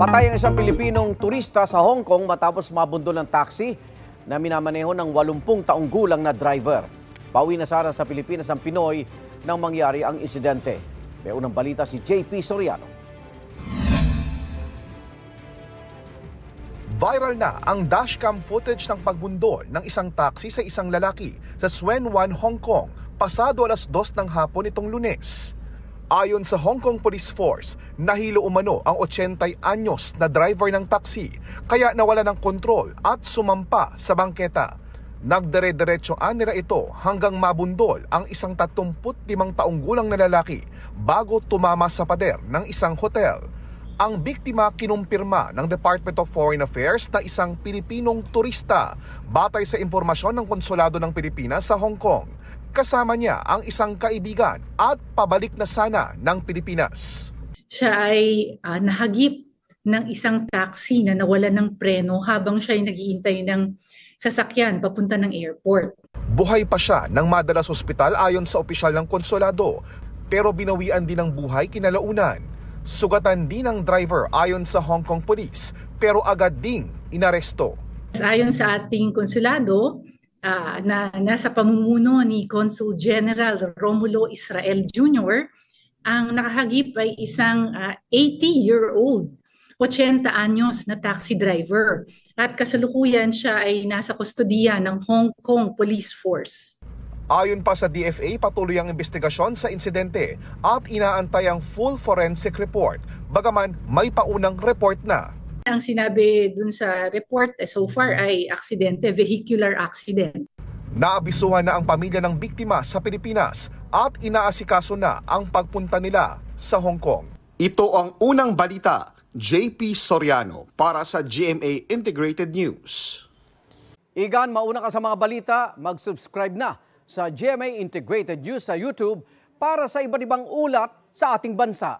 Patay ang isang Pilipinong turista sa Hong Kong matapos mabundol ng taxi na minamaneho ng 80 taong gulang na driver. Pauwi na sana sa Pilipinas ang Pinoy nang mangyari ang insidente. May unang balita si JP Soriano. Viral na ang dashcam footage ng pagbundol ng isang taxi sa isang lalaki sa Tsuen Wan, Hong Kong, pasado 2:00 ng hapon itong Lunes. Ayon sa Hong Kong Police Force, nahilo umano ang 80 anyos na driver ng taxi kaya nawala ng kontrol at sumampa sa bangketa. Nagdire-diretsoan nila ito hanggang mabundol ang isang 35 taong gulang na lalaki bago tumama sa pader ng isang hotel. Ang biktima kinumpirma ng Department of Foreign Affairs na isang Pilipinong turista batay sa impormasyon ng Konsulado ng Pilipinas sa Hong Kong. Kasama niya ang isang kaibigan at pabalik na sana ng Pilipinas. Siya ay nahagip ng isang taxi na nawalan ng preno habang siya ay naghihintay ng sasakyan papunta ng airport. Buhay pa siya nang madala sa ospital ayon sa opisyal ng konsulado, pero binawian din ng buhay kinalaunan. Sugatan din ang driver ayon sa Hong Kong Police, pero agad ding inaresto. Ayon sa ating konsulado, na nasa pamumuno ni Consul General Romulo Israel Jr., ang nakahagip ay isang 80-year-old, 80 anyos na taxi driver. At kasalukuyan siya ay nasa kustodiya ng Hong Kong Police Force. Ayon pa sa DFA, patuloy ang investigasyon sa insidente at inaantay ang full forensic report, bagaman may paunang report na. Ang sinabi dun sa report so far ay aksidente, vehicular accident. Naabisuhan na ang pamilya ng biktima sa Pilipinas at inaasikaso na ang pagpunta nila sa Hong Kong. Ito ang unang balita, JP Soriano para sa GMA Integrated News. Igan, mauna ka sa mga balita, mag-subscribe na sa GMA Integrated News sa YouTube para sa iba't ibang ulat sa ating bansa.